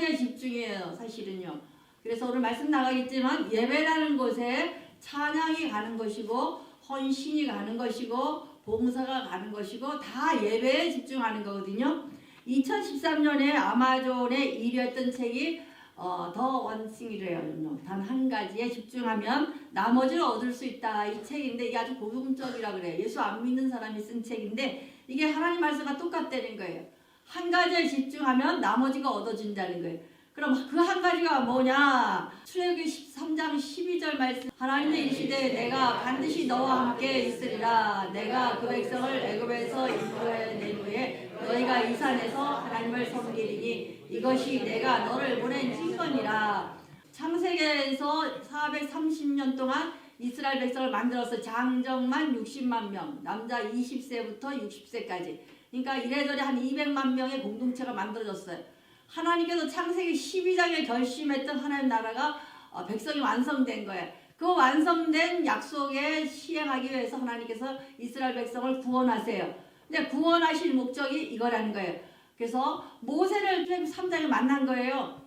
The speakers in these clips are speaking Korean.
가지에 집중해요, 사실은요. 그래서 오늘 말씀 나가겠지만 예배라는 곳에 찬양이 가는 것이고 헌신이 가는 것이고 봉사가 가는 것이고 다 예배에 집중하는 거거든요. 2013년에 아마존에 1위였던 책이 더 원싱이래요. 단 한 가지에 집중하면 나머지를 얻을 수 있다. 이 책인데 이게 아주 고등적이라 그래요. 예수 안 믿는 사람이 쓴 책인데 이게 하나님 말씀과 똑같다는 거예요. 한 가지에 집중하면 나머지가 얻어진다는 거예요. 그럼 그 한 가지가 뭐냐? 출애굽기 13장 12절 말씀. 하나님의 이르시되 내가 반드시 너와 함께 있으리라. 내가 그 백성을 애굽에서 인도해 낸 후에 너희가 이 산에서 하나님을 섬기리니 이것이 내가 너를 보낸 증거니라. 창세기에서 430년 동안 이스라엘 백성을 만들어서 장정만 60만 명, 남자 20세부터 60세까지. 그러니까 이래저래 한 200만 명의 공동체가 만들어졌어요. 하나님께서 창세기 12장에 결심했던 하나님 나라가 백성이 완성된 거예요. 그 완성된 약속에 시행하기 위해서 하나님께서 이스라엘 백성을 구원하세요. 근데 구원하실 목적이 이거라는 거예요. 그래서 모세를 3장에 만난 거예요.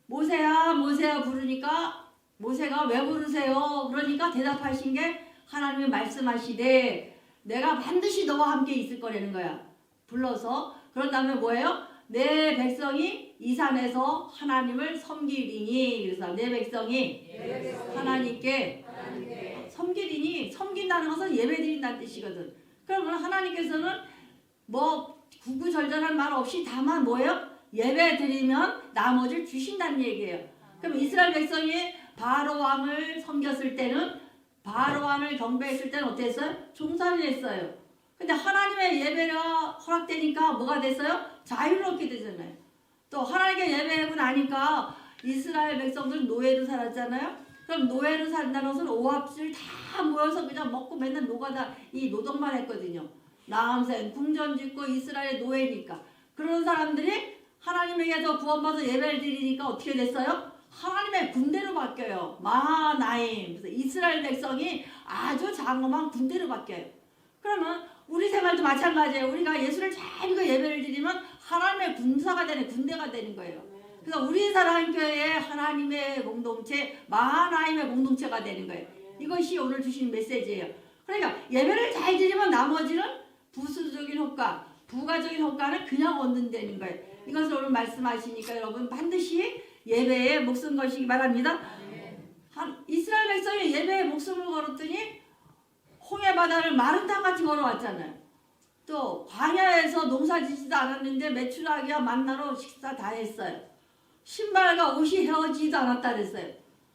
모세야 모세야 부르니까 모세가 왜 부르세요? 그러니까 대답하신 게 하나님이 말씀하시되 내가 반드시 너와 함께 있을 거라는 거야. 불러서 그런 다음에 뭐예요? 내 백성이 이 산에서 하나님을 섬기리니. 그래서 내 백성이 하나님께 섬기리니. 섬긴다는 것은 예배드린다는 뜻이거든. 그러면 하나님께서는 뭐 구구절절한 말 없이 다만 뭐예요? 예배드리면 나머지를 주신다는 얘기예요. 그럼 이스라엘 백성이 바로 왕을 섬겼을 때는 바로 왕을 경배했을 때는 어땠어요? 종살이를 했어요. 근데 하나님의 예배가 허락되니까 뭐가 됐어요? 자유롭게 되잖아요. 또 하나님께 예배하고 나니까 이스라엘 백성들 노예로 살았잖아요. 그럼 노예로 산다는 것은 오합지를 다 모여서 그냥 먹고 맨날 노가다 이 노동만 했거든요. 나암생 궁전 짓고 이스라엘 노예니까. 그런 사람들이 하나님에게서 구원받아서 예배를 드리니까 어떻게 됐어요? 하나님의 군대로 바뀌어요. 마하나임. 그래서 이스라엘 백성이 아주 장엄한 군대로 바뀌어요. 그러면 우리 생활도 마찬가지예요. 우리가 예수를 잘 믿고 예배를 드리면 하나님의 군사가 되는 군대가 되는 거예요. 그래서 우리 사랑교회의 하나님의 공동체, 마하나임의 공동체가 되는 거예요. 이것이 오늘 주신 메시지예요. 그러니까 예배를 잘 드리면 나머지는 부수적인 효과, 부가적인 효과는 그냥 얻는다는 거예요. 이것을 오늘 말씀하시니까 여러분 반드시 예배에 목숨 걸시기 바랍니다. 이스라엘 백성이 예배에 목숨을 걸었더니 홍해 바다를 마른 땅같이 걸어왔잖아요. 또 광야에서 농사 짓지도 않았는데 메추라기와 만나로 식사 다 했어요. 신발과 옷이 헤어지지도 않았다 그랬어요.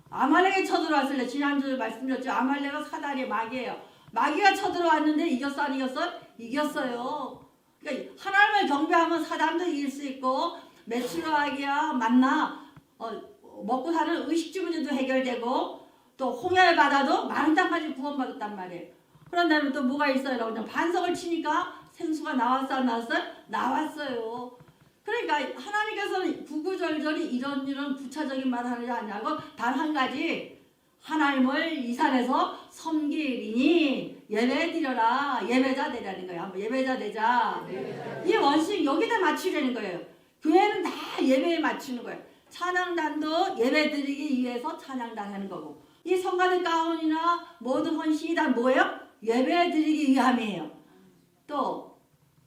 아말렉이 쳐들어왔을 때 지난주에 말씀드렸죠. 아말렉은 사다리의 마귀예요. 마귀가 쳐들어왔는데 이겼어 안 이겼어? 이겼어요. 그러니까 하나님을 경배하면 사단도 이길 수 있고 메추라기와 만나 먹고 사는 의식주 문제도 해결되고 또 홍해 바다도 마른 땅까지 구원받았단 말이에요. 그런 다음에 또 뭐가 있어요? 그냥 반석을 치니까 생수가 나왔어 안 나왔어요? 나왔어요. 그러니까 하나님께서는 구구절절히 이런 부차적인 말을 하지 않냐고 단 한 가지 하나님을 이 산에서 섬기리니 예배 드려라. 예배자 되라는 거예요. 한번 예배자 되자. 이 원칙 여기다 맞추려는 거예요. 교회는 다 예배에 맞추는 거예요. 찬양단도 예배 드리기 위해서 찬양단 하는 거고 이 성가대 가운이나 모든 헌신이 다 뭐예요? 예배 드리기 위함이에요. 또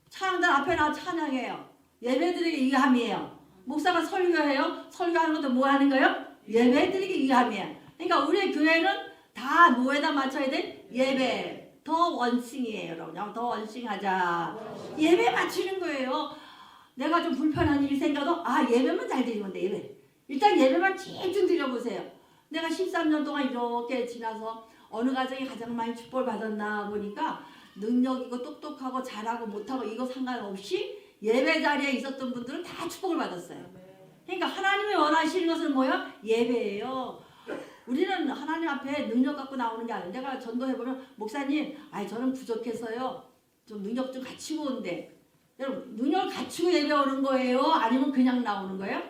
찬양단 앞에 나와 찬양해요. 예배 드리기 위함이에요. 목사가 설교해요. 설교하는 것도 뭐 하는 거예요? 예배 드리기 위함이에요. 그러니까 우리 교회는 다 뭐에다 맞춰야 돼? 예배. 더 원싱이에요. 여러분. 더 원싱하자. 예배 맞추는 거예요. 내가 좀 불편한 일이 생겨도 예배만 잘 드리면 돼. 예배. 일단 예배만 집중 드려보세요. 내가 13년 동안 이렇게 지나서 어느 가정이 가장 많이 축복을 받았나 보니까 능력 있고 똑똑하고 잘하고 못하고 이거 상관없이 예배 자리에 있었던 분들은 다 축복을 받았어요. 그러니까 하나님이 원하시는 것은 뭐예요? 예배예요. 우리는 하나님 앞에 능력 갖고 나오는 게 아니에요. 내가 전도해보면 목사님 저는 부족해서요. 좀 능력 좀 갖추고 온대. 여러분 능력을 갖추고 예배 오는 거예요? 아니면 그냥 나오는 거예요?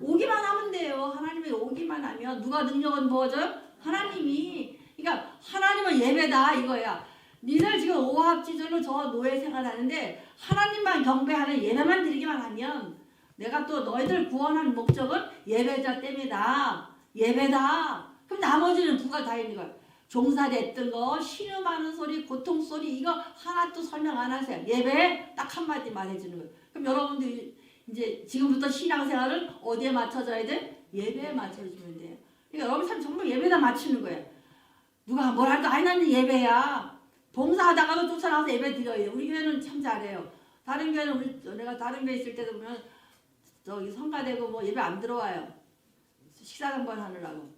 오기만 하면 돼요. 하나님이 오기만 하면 누가 능력은 부어줘요? 하나님이. 그러니까 하나님은 예배다 이거야. 니들 지금 오합지졸로 저 노예 생활하는데 하나님만 경배하는 예배만 드리기만 하면 내가 또 너희들 구원한 목적은 예배자 때문이다. 예배다. 그럼 나머지는 누가 다 있는 거야? 종살이했던 거, 신음하는 소리, 고통 소리 이거 하나도 설명 안 하세요. 예배 딱 한마디 말해주는 거예요. 그럼 여러분들 이제 지금부터 신앙생활을 어디에 맞춰줘야 돼? 예배에 맞춰주면 돼요. 그러니까 여러분 참 정말 예배다 맞추는 거예요. 누가 뭐라 해도 아니 나는 예배야. 봉사하다가도 쫓아나와서 예배 드려요. 우리 교회는 참 잘해요. 다른 교회는 내가 다른 교회 있을 때도 보면 저기 성가되고 뭐 예배 안 들어와요. 식사 한번 하느라고.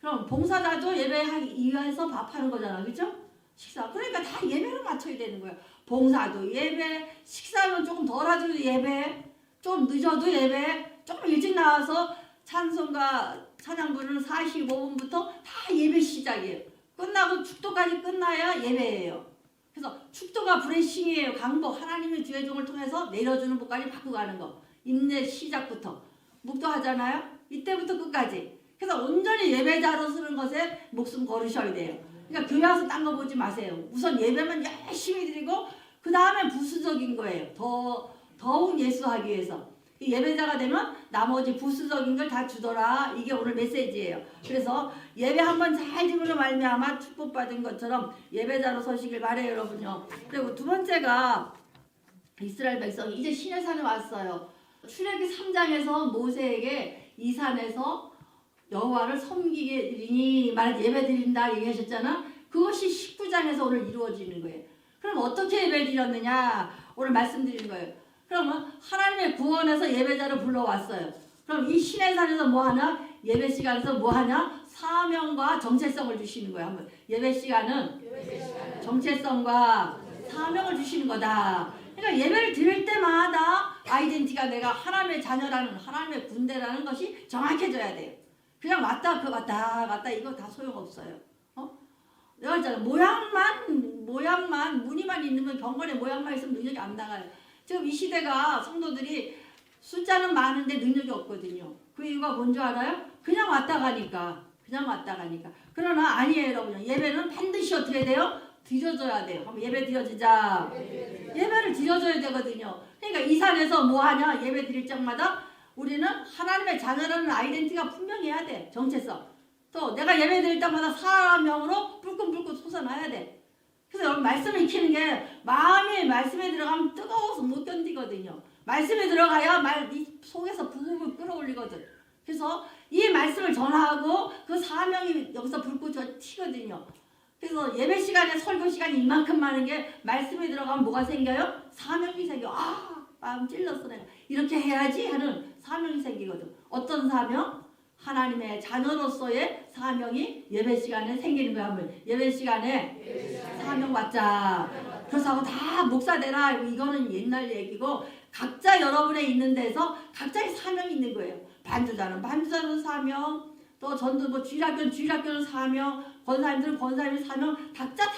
그럼 봉사자도 예배하기 위해서 밥하는 거잖아. 그죠? 식사. 그러니까 다 예배로 맞춰야 되는 거예요. 봉사도 예배, 식사는 조금 덜 하더라도 예배, 좀 늦어도 예배, 조금 일찍 나와서 찬송가 찬양 부르는 45분부터 다 예배 시작이에요. 끝나고 축도까지 끝나야 예배예요. 그래서 축도가 브레싱이에요. 강복. 하나님의 주의 종을 통해서 내려주는 복까지 받고 가는 거. 인내 시작부터. 묵도하잖아요. 이때부터 끝까지. 그래서 온전히 예배자로 쓰는 것에 목숨 걸으셔야 돼요. 그러니까 교회 와서 딴 거 보지 마세요. 우선 예배만 열심히 드리고 그 다음에 부수적인 거예요. 더욱 예수하기 위해서. 예배자가 되면 나머지 부수적인 걸 다 주더라. 이게 오늘 메시지예요. 그래서 예배 한번 잘 드림으로 말미암아 축복받은 것처럼 예배자로 서시길 바래요, 여러분요. 그리고 두 번째가 이스라엘 백성이 이제 시내산에 왔어요. 출애굽기 3장에서 모세에게 이 산에서 여호와를 섬기니 말해 예배 드린다 얘기하셨잖아. 그것이 19장에서 오늘 이루어지는 거예요. 그럼 어떻게 예배 드렸느냐? 오늘 말씀드리는 거예요. 그러면 하나님의 구원에서 예배자를 불러왔어요. 그럼 이 시내산에서 뭐하냐? 예배 시간에서 뭐하냐? 사명과 정체성을 주시는 거예요. 한번 예배 시간은 정체성과 사명을 주시는 거다. 그러니까 예배를 드릴 때마다 아이덴티가 내가 하나님의 자녀라는 하나님의 군대라는 것이 정확해져야 돼요. 그냥 왔다 갔다 이거 다 소용없어요. 내가 했잖아. 모양만 무늬만 있는 경건의 모양만 있으면 능력이 안 나가요. 지금 이 시대가 성도들이 숫자는 많은데 능력이 없거든요. 그 이유가 뭔지 알아요? 그냥 왔다 가니까. 그러나 아니에요, 여러분. 예배는 반드시 어떻게 돼요? 드려줘야 돼요. 한번 예배 드려주자. 예배를 드려줘야 되거든요. 그러니까 이 산에서 뭐 하냐? 예배 드릴 적마다 우리는 하나님의 자녀라는 아이덴티티가 분명해야 돼. 정체성. 또 내가 예배 드릴 때마다 사명으로 불끈불끈 솟아나야 돼. 그래서 여러분 말씀을 익히는 게 마음이 말씀에 들어가면 뜨거워서 못 견디거든요. 말씀에 들어가야 이 속에서 부글부글 끓어올리거든. 그래서 이 말씀을 전하고 그 사명이 여기서 불꽃이 튀거든요. 그래서 예배 시간에 설교 시간이 이만큼 많은 게 말씀에 들어가면 뭐가 생겨요? 사명이 생겨. 마음 찔렀어 내가. 이렇게 해야지 하는 사명이 생기거든. 어떤 사명? 하나님의 자녀로서의 사명이 예배 시간에 생기는 거야. 한번 예배 시간에 사명 받자. 그래서 다 목사 되라. 이거는 옛날 얘기고 각자 여러분의 있는 데서 각자의 사명이 있는 거예요. 반주자는 사명, 또 전도 주일학교는 사명, 권사님들은 권사님의 사명. 각자 다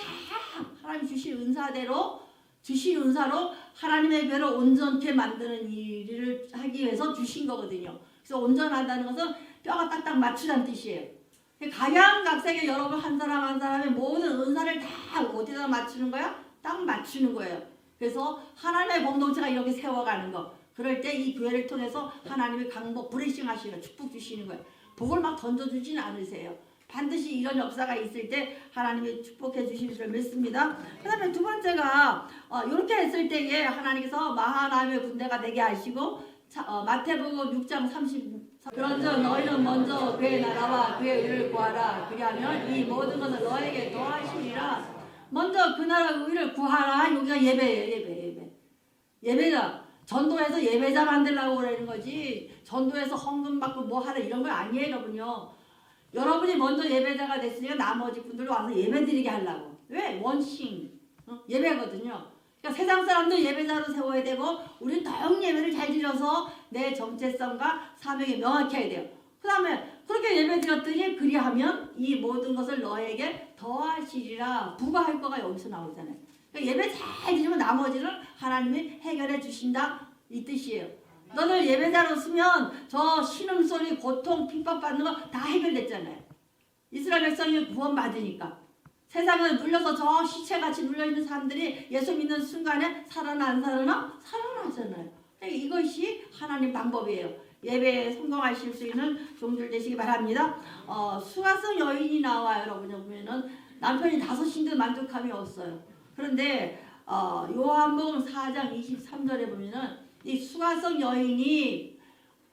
하나님 주신 은사대로 주신 은사로 하나님의 교회를 온전케 만드는 일을 하기 위해서 주신 거거든요. 그래서 온전하다는 것은 뼈가 딱딱 맞추자는 뜻이에요. 각양각색의 여러분 한 사람 한 사람의 모든 은사를 다 어디다 맞추는 거야? 딱 맞추는 거예요. 그래서 하나님의 공동체가 이렇게 세워가는 거. 그럴 때 이 교회를 통해서 하나님의 강복 브레싱 하시는 축복 주시는 거예요. 복을 막 던져주지는 않으세요. 반드시 이런 역사가 있을 때 하나님이 축복해 주실 줄 믿습니다. 그 다음에 두 번째가 이렇게 했을 때에 하나님께서 하나님의 군대가 되게 하시고 마태복음 6장 30 그런즉 너희는 먼저 그의 나라와 그의 의를 구하라. 그리하면 이 모든 것을 너에게 더하시리라. 먼저 그 나라와 의를 구하라. 여기가 예배예요. 예배가 전도해서 예배자 만들려고 그러는 거지. 전도해서 헌금 받고 뭐 하라 이런 거 아니에요, 여러분요. 여러분이 먼저 예배자가 됐으니까 나머지 분들도 와서 예배 드리게 하려고. 왜? 원싱. 예배거든요. 그러니까 세상 사람도 예배자로 세워야 되고 우리는 더욱 예배를 잘 드려서 내 정체성과 사명이 명확히 해야 돼요. 그 다음에 그렇게 예배 드렸더니 그리하면 이 모든 것을 너에게 더하시리라. 부과할 거가 여기서 나오잖아요. 그러니까 예배 잘 드리면 나머지는 하나님이 해결해 주신다 이 뜻이에요. 너를 예배자로 쓰면 저 신음소리, 고통, 핍박받는 거 다 해결됐잖아요. 이스라엘 백성이 구원받으니까. 세상을 눌려서 저 시체같이 눌려있는 사람들이 예수 믿는 순간에 살아나 안 살아나? 살아나잖아요. 이것이 하나님 방법이에요. 예배에 성공하실 수 있는 종들 되시기 바랍니다. 수가성 여인이 나와요. 여러분 보면은 남편이 5인데 만족함이 없어요. 그런데 요한복음 4장 23절에 보면은 이 수가성 여인이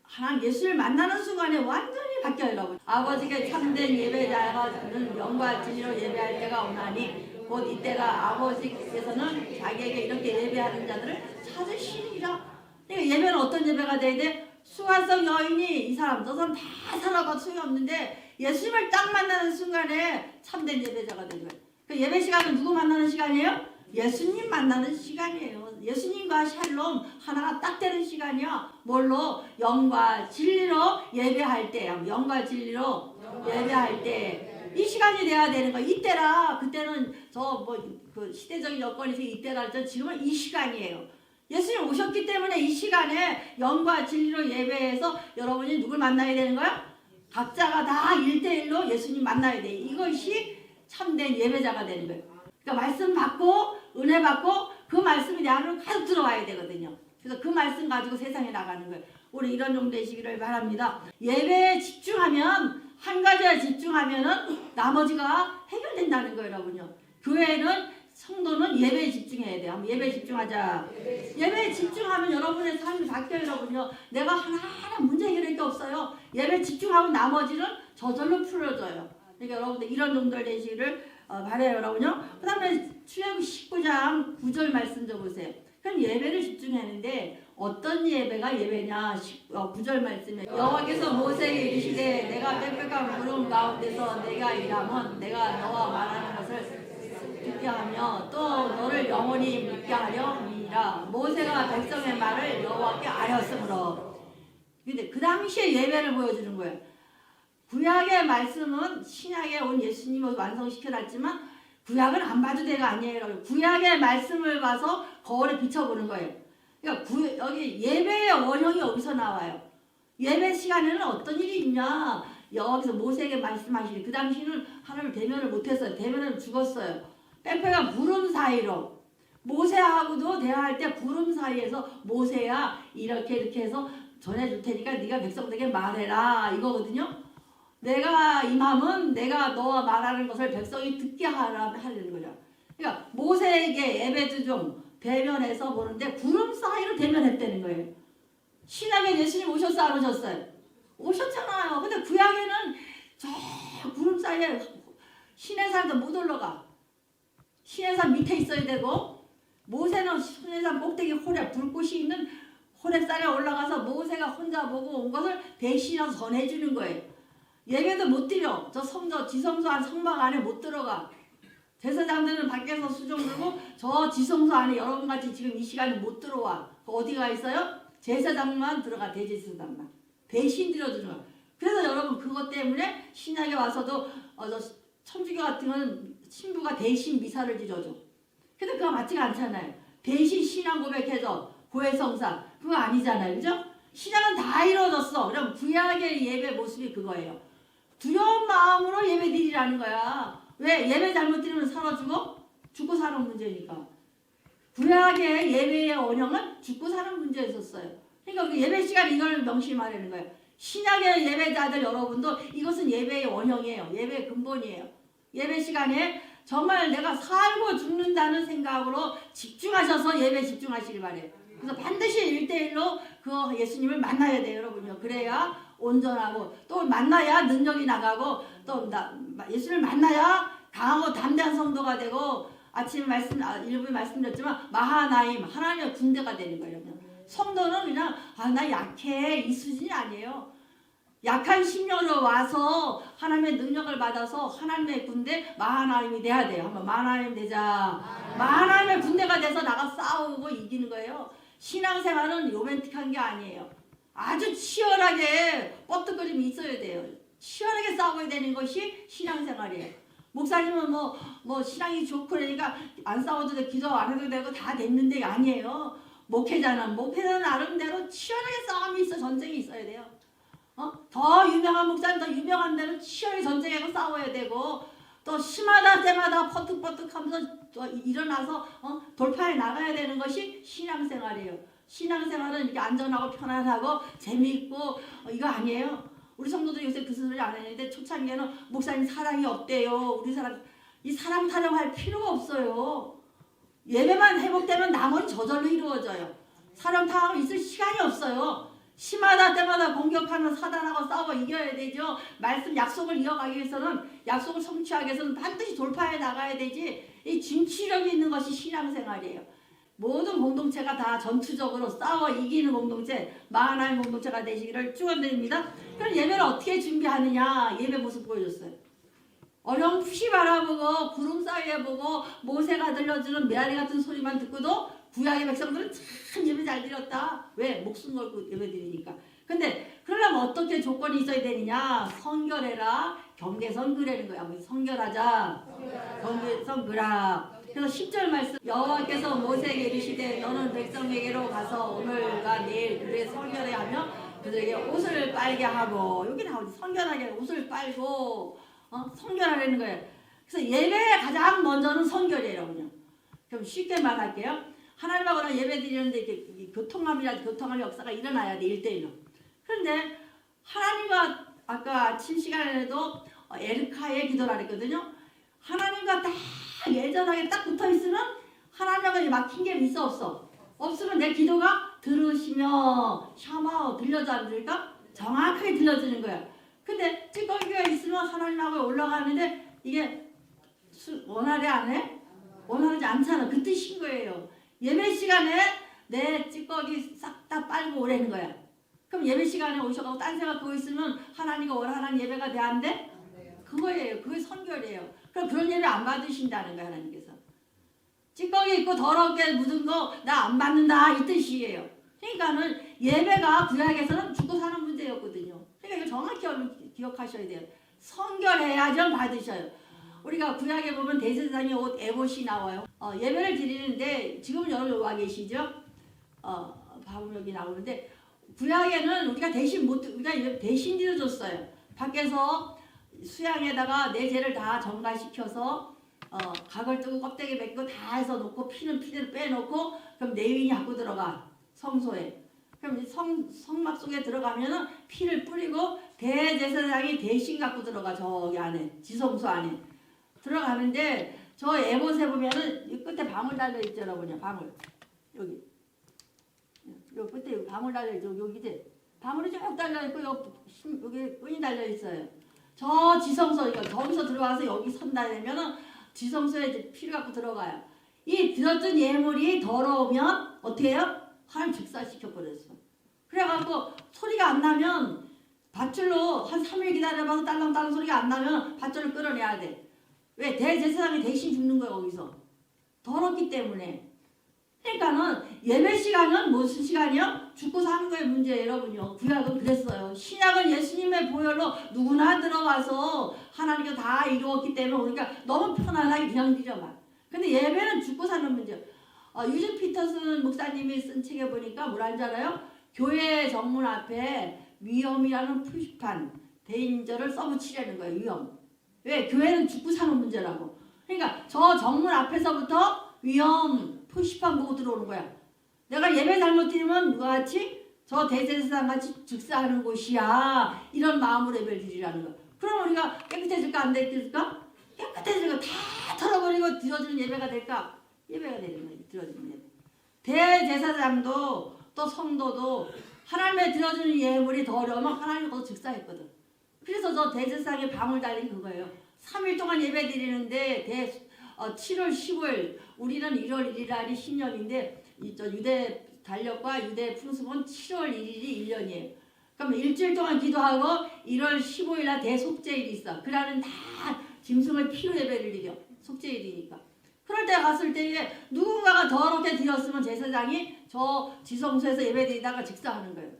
하나님 예수를 만나는 순간에 완전히 바뀌어요. 여러분. 아버지께 참된 예배자는 영과 진리로 예배할 때가 오나니 곧 이때가 아버지께서는 자기에게 이렇게 예배하는 자들을 찾으시리라. 그러니까 예배는 어떤 예배가 돼야 돼? 수가성 여인이 이 사람 저 사람 다 살아봐도 소용없는데 예수님을 딱 만나는 순간에 참된 예배자가 되는 거예요. 그 예배 시간은 누구 만나는 시간이에요? 예수님 만나는 시간이에요. 예수님과 샬롬 하나가 딱 되는 시간이야. 뭘로? 영과 진리로 예배할 때야. 영과 진리로 예배할 때 이 시간이 돼야 되는 거야. 이때라. 그때는 그 시대적인 여건이 이때라 할 때 지금은 이 시간이에요. 예수님 오셨기 때문에 이 시간에 영과 진리로 예배해서 여러분이 누굴 만나야 되는 거야? 각자가 다 1대1로 예수님 만나야 돼. 이것이 참된 예배자가 되는 거예요. 그러니까 말씀 받고 은혜 받고 그 말씀이 내 안으로 가득 들어와야 되거든요. 그래서 그 말씀 가지고 세상에 나가는 거예요. 우리 이런 종 되시기를 바랍니다. 예배에 집중하면 한 가지에 집중하면은 나머지가 해결된다는 거예요, 여러분요. 교회는 성도는 예배에 집중해야 돼요. 한번 예배에 집중하자. 예배에 집중하면 여러분의 삶이 바뀌어요, 여러분요. 내가 하나하나 문제 해결할 게 없어요. 예배에 집중하면 나머지는 저절로 풀어져요. 그러니까 여러분들 이런 종들 되시기를 바라요, 여러분요. 그 다음에 출애굽기 19장 9절 말씀 좀 보세요. 그럼 예배를 집중하는데 어떤 예배가 예배냐? 9절 말씀에 여호와께서 모세에게 이르시되 내가 빽빽한 구름 가운데서 내가 일하면 내가 너와 말하는 것을 듣게 하며 또 너를 영원히 믿게 하려 함이니라. 모세가 백성의 말을 여호와께 아뢰었으므로. 근데 그 당시에 예배를 보여주는 거예요. 구약의 말씀은 신약에 온 예수님을 완성시켜놨지만 구약은 안 봐도 돼가 아니에요. 구약의 말씀을 봐서 거울에 비춰보는 거예요. 그러니까 여기 예배의 원형이 여기서 나와요. 예배 시간에는 어떤 일이 있냐. 여기서 모세에게 말씀하시니 그 당시는 하나님을 대면을 못했어요. 대면을 죽었어요. 빽빽한 구름 사이로 모세하고도 대화할 때 구름 사이에서 모세야 이렇게 해서 전해줄 테니까 네가 백성들에게 말해라 이거거든요. 내가 임함은 내가 너와 말하는 것을 백성이 듣게 하려는 거죠. 그러니까 모세에게 예배도 좀 대면해서 보는데 구름 사이로 대면했다는 거예요. 신약에 예수님 오셨어 안 오셨어요? 오셨잖아요. 근데 구약에는 저 구름 사이에 신의 산도 못 올라가. 신의 산 밑에 있어야 되고 모세는 신의 산 꼭대기 호렙 불꽃이 있는 호렙산에 올라가서 모세가 혼자 보고 온 것을 대신해서 전해주는 거예요. 예배도 못 드려. 저 지성소 안 성막 안에 못 들어가. 제사장들은 밖에서 수종 들고 저 지성소 안에 여러분같이 지금 이 시간에 못 들어와. 어디가 있어요? 제사장만 들어가. 대제사장만. 대신 드려주는 거야. 그래서 여러분 그것 때문에 신약에 와서도 천주교 같은 건 신부가 대신 미사를 드려줘. 근데 그거 맞지가 않잖아요. 대신 신앙 고백해줘. 고해성사. 그거 아니잖아요. 그죠? 신앙은 다 이루어졌어. 그럼 구약의 예배 모습이 그거예요. 두려운 마음으로 예배 드리라는 거야. 왜? 예배 잘못 드리면 살아 죽어? 죽고 사는 문제니까. 구약의 예배의 원형은 죽고 사는 문제였었어요. 그러니까 그 예배 시간 이걸 명심하라는 거예요. 신약의 예배자들 여러분도 이것은 예배의 원형이에요. 예배의 근본이에요. 예배 시간에 정말 내가 살고 죽는다는 생각으로 집중하셔서 예배 집중하시길 바래요. 그래서 반드시 1대1로 그 예수님을 만나야 돼요, 여러분요. 그래야 온전하고 또 만나야 능력이 나가고 또 예수를 만나야 강하고 담대한 성도가 되고 아침에 일부에 말씀드렸지만 마하나임 하나님의 군대가 되는 거예요. 성도는 그냥 나 약해 이 수준이 아니에요. 약한 심령으로 와서 하나님의 능력을 받아서 하나님의 군대 마하나임이 돼야 돼요. 한번 마하나임 되자. 마하나임의 군대가 돼서 나가 싸우고 이기는 거예요. 신앙생활은 로맨틱한 게 아니에요. 아주 치열하게 뻗득거림이 있어야 돼요. 치열하게 싸워야 되는 것이 신앙생활이에요. 목사님은 뭐 신앙이 좋고 그러니까 안 싸워도 돼, 기도 안 해도 되고 다 됐는데 아니에요. 목회자는 나름대로 치열하게 싸움이 있어, 전쟁이 있어야 돼요. 더 유명한 목사는 더 유명한 데는 치열하게 전쟁하고 싸워야 되고 또 심하다 때마다 퍼뜩퍼뜩 하면서 일어나서 돌파해 나가야 되는 것이 신앙생활이에요. 신앙생활은 이렇게 안전하고 편안하고 재미있고 이거 아니에요. 우리 성도들이 요새 그 소리 안 했는데 초창기에는 목사님 사랑이 없대요. 우리 사랑 이 사랑 타령할 필요가 없어요. 예배만 회복되면 나머지 저절로 이루어져요. 사랑 타령 있을 시간이 없어요. 시마다 때마다 공격하는 사단하고 싸워 이겨야 되죠. 말씀 약속을 이어가기 위해서는 약속을 성취하기 위해서는 반드시 돌파해 나가야 되지. 이 진취력이 있는 것이 신앙생활이에요. 모든 공동체가 다 전투적으로 싸워 이기는 공동체, 마하나임 공동체가 되시기를 축원드립니다. 그럼 예배를 어떻게 준비하느냐 예배 모습 보여줬어요. 어렴풋이 바라보고 구름 사이에 보고 모세가 들려주는 메아리 같은 소리만 듣고도 구약의 백성들은 참 예배 잘 드렸다. 왜? 목숨 걸고 예배 드리니까. 근데 그러려면 어떻게 조건이 있어야 되느냐? 성결해라. 경계선 그라는 거야. 성결하자. 경계선 그라. 그래서 10절 말씀 여호와께서 모세에게 이르시되 너는 백성에게로 가서 오늘과 내일 그들의 성결해 하며 그들에게 옷을 빨게 하고 여기 나오지. 성결하게 옷을 빨고 성결하라는 거예요. 그래서 예배의 가장 먼저는 성결이에요. 그럼 쉽게 말할게요. 하나님하고는 예배 드리는데 이렇게 교통함의 역사가 일어나야 돼. 1대1로. 그런데 하나님과 아까 아침 시간에도 에르카의 기도라 그랬거든요. 하나님과 딱 예전하게 딱 붙어있으면 하나님하고 막힌 게 있어 없어? 없으면 내 기도가 들으시며 샤마 들려져 안 들릴까? 정확하게 들려지는 거야. 근데 찌꺼기가 있으면 하나님하고 올라가는데 이게 원활해 안 해? 원활하지 않잖아. 그 뜻인 거예요. 예배 시간에 내 찌꺼기 싹 다 빨고 오라는 거야. 그럼 예배 시간에 오셔가지고 딴 생각하고 있으면 하나님과 원활한 예배가 돼 안 돼? 그거예요. 그게 선결이에요. 그럼 그런 예배 안 받으신다는 거야 하나님께서. 찌꺼기 있고 더럽게 묻은 거 나 안 받는다 이 뜻이에요. 그러니까는 예배가 구약에서는 죽고 사는 문제였거든요. 그러니까 이거 정확히 기억하셔야 돼요. 성결해야죠 받으셔요. 우리가 구약에 보면 대제사장의 옷 에봇이 나와요. 예배를 드리는데 지금 여러분 와 계시죠? 바울 여기 나오는데 구약에는 우리가 대신 드려줬어요. 밖에서 수양에다가 내 죄를 다 정갈시켜서 각을 뜨고 껍데기 벗고 다 해서 놓고 피를 빼놓고 그럼 레위인이 갖고 들어가 성소에. 그럼 성막 속에 들어가면은 피를 뿌리고 대제사장이 대신 갖고 들어가 저기 안에 지성소 안에 들어가는데 저 에봇에 보면은 이 끝에 방울 달려 있잖아 그냥 방울 여기 끝에 방울 달려 있죠 여기지 방울이 쭉 달려 있고 여기 끈이 달려 있어요. 저 지성소 저기서 들어와서 여기 선다 되면은 지성소에 이제 피를 갖고 들어가요. 이 들었던 예물이 더러우면 어떻게 해요? 하나님 즉사시켜 버렸어. 그래갖고 소리가 안 나면 밧줄로 한 3일 기다려봐서 딸랑딸랑 소리가 안 나면 밧줄을 끌어내야 돼. 왜? 대제사장이 대신 죽는 거야 거기서. 더럽기 때문에. 그러니까는 예배 시간은 무슨 시간이요? 죽고 사는 거의 문제예요 여러분요. 구약은 그랬어요. 신약은 예수님의 보혈로 누구나 들어와서 하나님께 다 이루었기 때문에 우리가 너무 편안하게 그냥 드려만. 근데 예배는 죽고 사는 문제. 유즈 피터슨 목사님이 쓴 책에 보니까 뭐라 하잖아요. 교회 정문 앞에 위험이라는 표시판 대인절을 써붙이려는 거예요. 위험. 왜? 교회는 죽고 사는 문제라고. 그러니까 저 정문 앞에서부터 위험 표시판 보고 들어오는 거야. 내가 예배 잘못 드리면 누가 같이 저 대제사장 같이 즉사하는 곳이야. 이런 마음으로 예배를 드리라는 거야. 그럼 우리가 깨끗해질까 안 깨끗해질까? 깨끗해지고 다 털어버리고 드려지는 예배가 될까? 예배가 되는 거야. 드려지는 예배. 대제사장도 또 성도도 하나님의 드려지는 예물이 더 어려우면 하나님 거기서 즉사했거든. 그래서 저 대제사장에 방울 달린 그거예요. 3일 동안 예배 드리는데 7월 15일 우리는 1월 1일 날이 신년인데 유대 달력과 유대 풍습은 7월 1일이 1년이에요. 그럼 일주일 동안 기도하고 1월 15일 날 대속죄일이 있어. 그날은 다 짐승을 피로 예배를 드려. 속죄일이니까. 그럴 때 갔을 때에 누군가가 더럽게 드렸으면 제사장이 저 지성소에서 예배 드리다가 직사하는 거예요.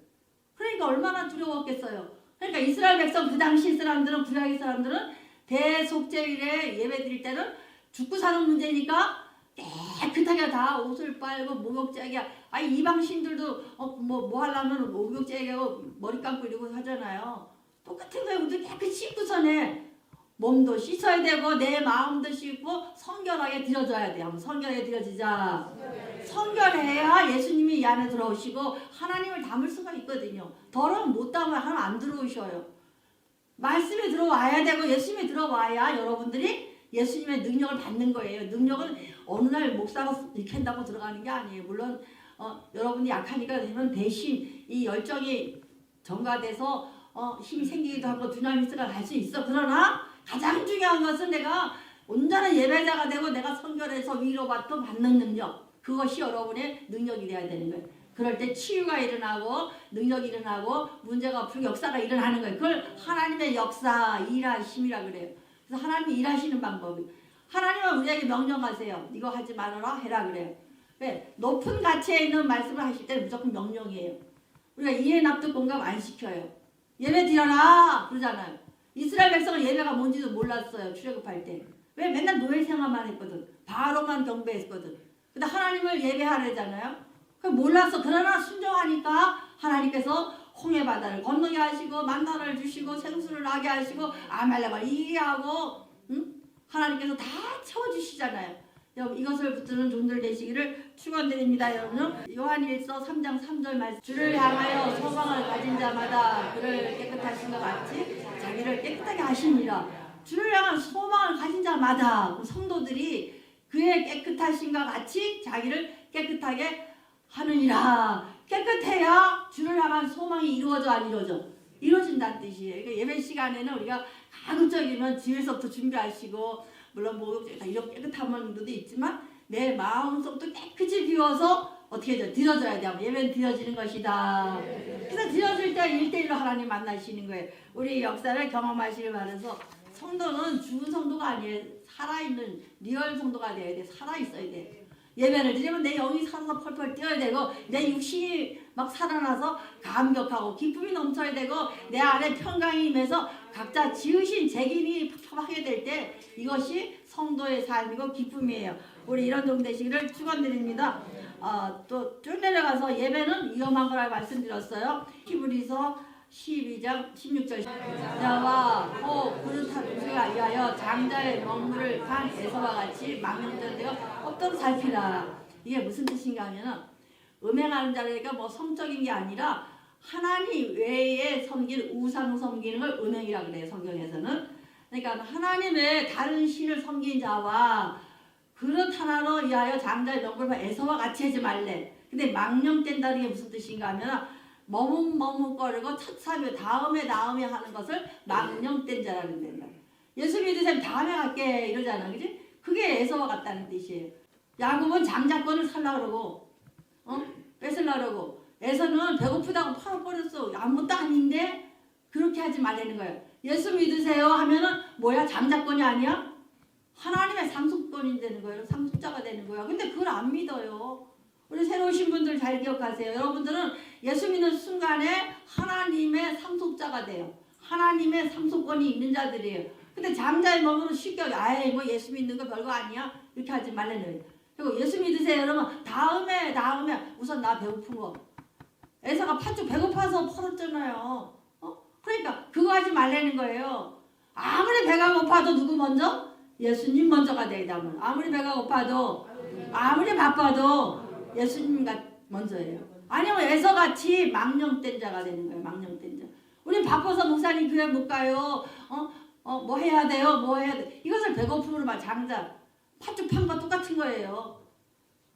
그러니까 얼마나 두려웠겠어요. 그러니까 이스라엘 백성 그 당시 사람들은 구약의 사람들은 대속죄일에 예배 드릴 때는 죽고 사는 문제니까 깨끗하게 다 옷을 빨고 목욕제하게 이방 신들도 뭐 하려면 목욕제하고 머리 감고 이러고 하잖아요. 똑같은 거예요. 우리도 깨끗이 씻고서네 몸도 씻어야 되고 내 마음도 씻고 성결하게 드려줘야 돼요. 성결하게 드려지자. 성결해야 예수님이 이 안에 들어오시고 하나님을 담을 수가 있거든요. 더러움 못 담으면 하나님 안 들어오셔요. 말씀에 들어와야 되고 예수님이 들어와야 여러분들이 예수님의 능력을 받는 거예요. 능력은 어느 날 목사가 이렇게 한다고 들어가는 게 아니에요. 물론 여러분이 약하니까 되면 대신 이 열정이 전가돼서 힘이 생기기도 하고 두나미스가 갈 수 있어. 그러나 가장 중요한 것은 내가 온전한 예배자가 되고 내가 성결해서 위로받고 받는 능력. 그것이 여러분의 능력이 되어야 되는 거예요. 그럴 때 치유가 일어나고 능력이 일어나고 문제가 풀고 역사가 일어나는 거예요. 그걸 하나님의 역사, 일하심이라 그래요. 그래서 하나님이 일하시는 방법이 하나님은 우리에게 명령하세요. 이거 하지 말아라 해라 그래요. 왜? 높은 가치에 있는 말씀을 하실 때 무조건 명령이에요. 우리가 이해 납득 공감 안 시켜요. 예배 드려라 그러잖아요. 이스라엘 백성은 예배가 뭔지도 몰랐어요. 출애굽할 때. 왜? 맨날 노예 생활만 했거든. 바로만 경배했거든. 근데 하나님을 예배하래잖아요. 그 몰랐어. 그러나 순종하니까 하나님께서 홍해 바다를 건너게 하시고 만나를 주시고 생수를 나게 하시고 아말렉을 이기게 하고 하나님께서 다 채워주시잖아요. 여러분 이것을 붙드는 종들 되시기를 축원드립니다. 여러분 요한일서 3장 3절 말씀 주를 향하여 소망을 가진 자마다 그를 깨끗하신 것 같이 자기를 깨끗하게 하시니라. 주를 향한 소망을 가진 자마다 성도들이 그의 깨끗하신과 같이 자기를 깨끗하게 하느니라. 깨끗해야 주를 향한 소망이 이루어져 안 이루어져? 이루어진다는 뜻이에요. 그러니까 예배 시간에는 우리가 가급적이면 집에서부터 준비하시고 물론 목욕제가 이렇게 깨끗한 분들도 있지만 내 마음속도 깨끗이 비워서 어떻게 해줘? 드려줘야 돼. 예배는 드려지는 것이다. 그래서 드려줄 때 1대1로 하나님 만나시는 거예요. 우리 역사를 경험하시길 바라서 성도는 죽은 성도가 아니에요. 살아있는 리얼 성도가 돼야 돼. 살아있어야 돼. 예배를 드리면 내 영이 살아서 펄펄 뛰어야 되고 내 육신이 막 살아나서 감격하고 기쁨이 넘쳐야 되고 내 안에 평강이 임해서 각자 지으신 책임이 팍팍하게 될 때 이것이 성도의 삶이고 기쁨이에요. 우리 이런 종 되시기를 축원드립니다. 또 쭉 내려가서 예배는 위험한 거라고 말씀드렸어요. 히브리서 12장 16절 자와 호 그릇한 음식을 위하여 장자의 먹물을 간 에서와 같이 망령되어 없도록 살피라. 이게 무슨 뜻인가 하면은 음행하는 자니까 뭐 성적인 게 아니라 하나님 외에 섬길 우상 섬기는 걸 음행이라 그래요. 성경에서는. 그러니까 하나님의 다른 신을 섬긴 자와 그릇 하나로 위하여 장자의 먹물을 에서와 같이 하지 말래. 근데 망령된다는 게 무슨 뜻인가 하면 머뭇머뭇거리고 첫사며 다음에 하는 것을 망령된 자라는 된다. 예수 믿으세요. 다음에 갈게 이러잖아. 그지? 그게 에서와 같다는 뜻이에요. 야곱은 장자권을 살라 그러고 뺏으려 그러고 에서는 배고프다고 팔아버렸어. 아무것도 아닌데 그렇게 하지 말라는 거예요. 예수 믿으세요 하면은 뭐야? 장자권이 아니야? 하나님의 상속권이 되는 거예요. 상속자가 되는 거예요. 근데 그걸 안 믿어요. 우리 새로 오신 분들 잘 기억하세요. 여러분들은 예수 믿는 순간에 하나님의 상속자가 돼요. 하나님의 상속권이 있는 자들이에요. 근데 장자의 몸으로 쉽게 아예 뭐 예수 믿는 거 별거 아니야? 이렇게 하지 말라는 거예요. 그리고 예수 믿으세요. 여러분 다음에 우선 나 배고픈 거. 에서가 팥죽 배고파서 팔았잖아요. 그러니까 그거 하지 말라는 거예요. 아무리 배가 고파도 누구 먼저? 예수님 먼저가 되다면 아무리 배가 고파도 아무리 바빠도 예수님가 먼저예요. 아니면 에서같이 망령된 자가 되는 거예요. 망령된 자. 우리 바빠서 목사님 교회 못 가요. 뭐 해야 돼요? 뭐 해야 돼? 이것을 배고픔으로 말 장자. 팥죽 판 거 똑같은 거예요.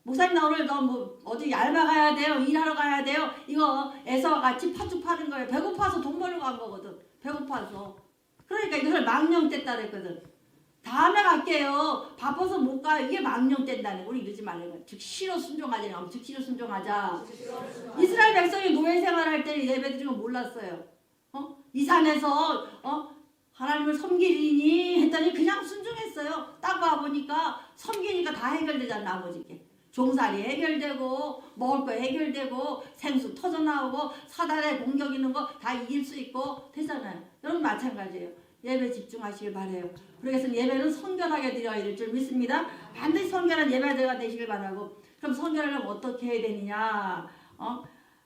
목사님 나 오늘 너 뭐 어디 알바 가야 돼요? 일하러 가야 돼요? 이거 에서와 같이 팥죽 파는 거예요. 배고파서 돈 벌러 간 거거든. 배고파서. 그러니까 이것을 망령됐다 그랬거든. 다음에 갈게요. 바빠서 못 가요. 이게 망령된다는 거. 우리 이러지 말라는 거야. 즉시로 순종하자. 즉시로 순종하자. 이스라엘 백성이 노예 생활할 때 예배드리는 거 몰랐어요. 이 산에서 하나님을 섬기니 했더니 그냥 순종했어요. 딱 와보니까 섬기니까 다 해결되잖아. 아버지께. 종살이 해결되고 먹을 거 해결되고 생수 터져나오고 사단의 공격 있는 거 다 이길 수 있고 되잖아요. 여러분 마찬가지예요. 예배 집중하시길 바라요. 그래서 예배는 성결하게 드려야 될 줄 믿습니다. 반드시 성결한 예배자가 되시길 바라고. 그럼 성결하려면 어떻게 해야 되느냐?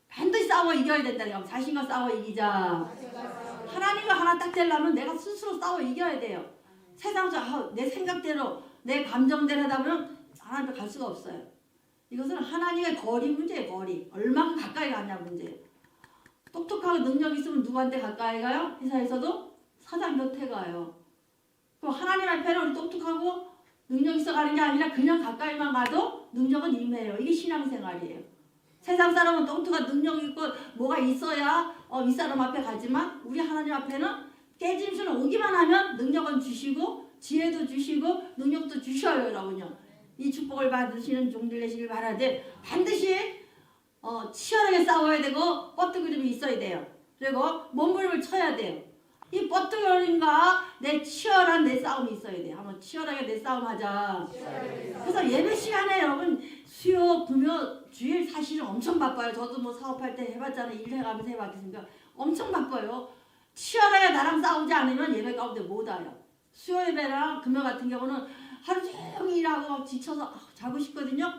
반드시 싸워 이겨야 된다니까. 자신과 싸워 이기자. 하나님과 하나 딱 되려면 내가 스스로 싸워 이겨야 돼요. 세상에서 내 생각대로 내 감정대로 하다 보면 하나님 앞에 갈 수가 없어요. 이것은 하나님의 거리 문제예요. 거리. 얼마큼 가까이 가냐 문제예요. 똑똑하고 능력 있으면 누구한테 가까이 가요? 회사에서도 사장 곁에 가요. 그럼 하나님 앞에는 우리 똑똑하고 능력 있어 가는 게 아니라 그냥 가까이만 가도 능력은 임해요. 이게 신앙생활이에요. 세상 사람은 똑똑한 능력 있고 뭐가 있어야 이 사람 앞에 가지만 우리 하나님 앞에는 깨짐수는 오기만 하면 능력은 주시고 지혜도 주시고 능력도 주셔요. 여러분요. 이 축복을 받으시는 종들 되시길 바라되 반드시 치열하게 싸워야 되고 뻗뜨기름이 있어야 돼요. 그리고 몸부림을 쳐야 돼요. 이 뻗뜨기름과 내 치열한 내 싸움이 있어야 돼요. 한번 치열하게 내 싸움하자. 그래서 예배 시간에 여러분 수요, 금요, 주일 사실은 엄청 바빠요. 저도 뭐 사업할 때 해봤잖아요. 일해가면서 해봤겠습니까? 엄청 바빠요. 치열하게 나랑 싸우지 않으면 예배 가운데 못 와요. 수요 예배랑 금요 같은 경우는 하루 종일 일하고 막 지쳐서 자고 싶거든요.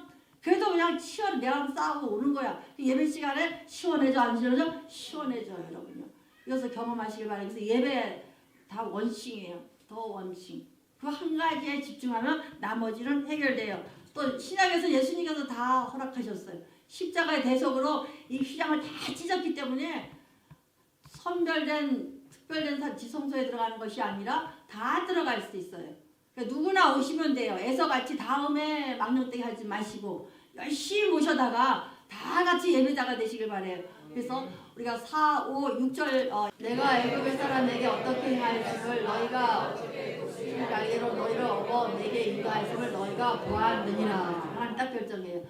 그래도 그냥 치열하게 내가 싸우고 오는 거야. 예배 시간에 시원해져 안 시원해져? 시원해져 여러분요. 이것을 경험하시길 바랍니다. 그래서 예배 다 원칙이에요. 더 원칙. 그 한 가지에 집중하면 나머지는 해결돼요. 또 신약에서 예수님께서 다 허락하셨어요. 십자가의 대속으로 이 휘장을 다 찢었기 때문에 선별된 특별된 지성소에 들어가는 것이 아니라 다 들어갈 수 있어요. 그러니까 누구나 오시면 돼요. 애서같이 다음에 망령되게 하지 마시고 열심히 모셔다가 다 같이 예배자가 되시길 바래요. 그래서 우리가 4, 5, 6절 내가 애굽의 사람에게 어떻게 행하였음을 너희가 날개로 너희를 업어 내게 인도하였음을 너희가 보았느니라. 하나님 딱 결정해요.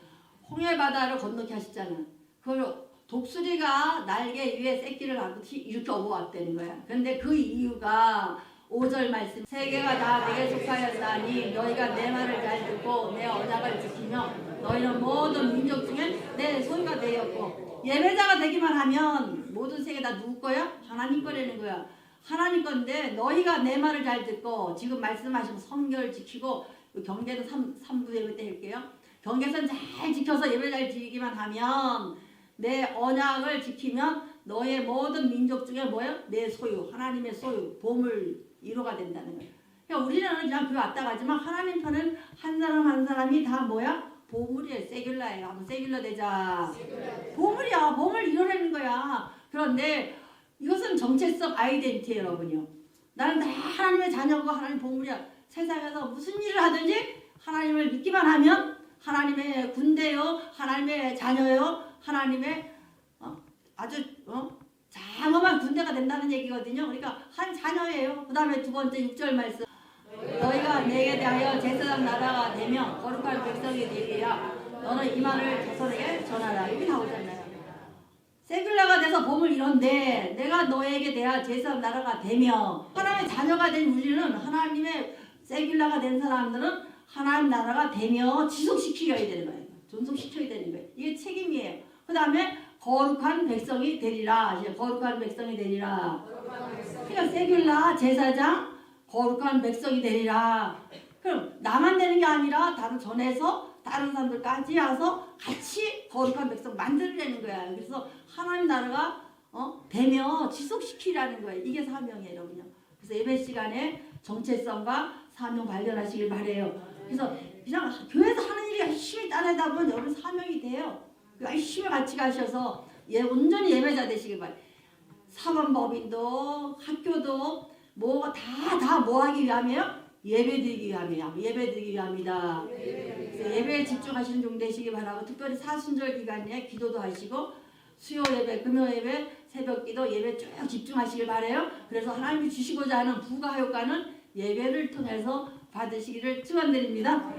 홍해 바다를 건너게 하셨잖아요. 그걸 독수리가 날개 위에 새끼를 하고 이렇게 업어왔다는 거야. 그런데 그 이유가 5절 말씀 세계가 다 내게 속하였다니 너희가 내 말을 잘 듣고 내 언약을 지키며 너희는 모든 민족 중에 내 소유가 되었고 예배자가 되기만 하면 모든 세계 다 누구 거야? 하나님 거라는 거야. 하나님 건데 너희가 내 말을 잘 듣고 지금 말씀하신 성결을 지키고 경계는 3부 예배 때 할게요. 경계선 잘 지켜서 예배 잘 지키기만 하면 내 언약을 지키면 너의 모든 민족 중에 뭐예요? 내 소유, 하나님의 소유, 보물 1호가 된다는 거예요. 그러니까 우리는 그냥 교회 왔다 가지만 하나님 편은 한 사람 한 사람이 다 뭐야? 보물이에요. 세귤라예요. 한번 세귤라 되자. 보물이야. 보물 이뤄내는 거야. 그런데 이것은 정체성 아이덴티티예요. 여러분요. 나는 다 하나님의 자녀고 하나님 보물이야. 세상에서 무슨 일을 하든지 하나님을 믿기만 하면 하나님의 군대요. 하나님의 자녀요. 하나님의 아주 장엄한 군대가 된다는 얘기거든요. 그러니까 한 자녀예요. 그 다음에 두 번째 6절 말씀 너희가 내게 대하여 제사장 나라가 되며 거룩한 백성이 되리라. 너는 이 말을 자손에게 전하라. 이렇게 나오잖아요. 세귤라가 돼서 보물 이런데 내가 너에게 대하 제사장 나라가 되며 하나님의 자녀가 된 우리는 하나님의 세귤라가 된 사람들은 하나님 나라가 되며 지속시켜야 되는 거예요. 존속시켜야 되는 거예요. 이게 책임이에요. 그 다음에 거룩한 백성이 되리라. 거룩한 백성이 되리라. 그러니까 세귤라 제사장 거룩한 백성이 되리라. 그럼 나만 되는 게 아니라 다른 전에서 다른 사람들까지 와서 같이 거룩한 백성 만들려는 거야. 그래서 하나님 나라가 되며 지속시키라는 거예요. 이게 사명이에요, 여러분요. 그래서 예배 시간에 정체성과 사명 발견하시길 바래요. 그래서 그냥 교회에서 하는 일이 열심히 따르다 보면 여러분 사명이 돼요. 열심히 같이 가셔서 온전히 예배자 되시길 바래요. 사관법인도 학교도 뭐 다 뭐 하기 위함이에요? 예배드리기 위함이에요. 예배드리기 위함이다. 예배에 집중하시는 종 되시기 바라고 특별히 사순절 기간에 기도도 하시고 수요 예배, 금요 예배, 새벽 기도 예배 쭉 집중하시길 바래요. 그래서 하나님이 주시고자 하는 부가 효과는 예배를 통해서 받으시기를 축원드립니다.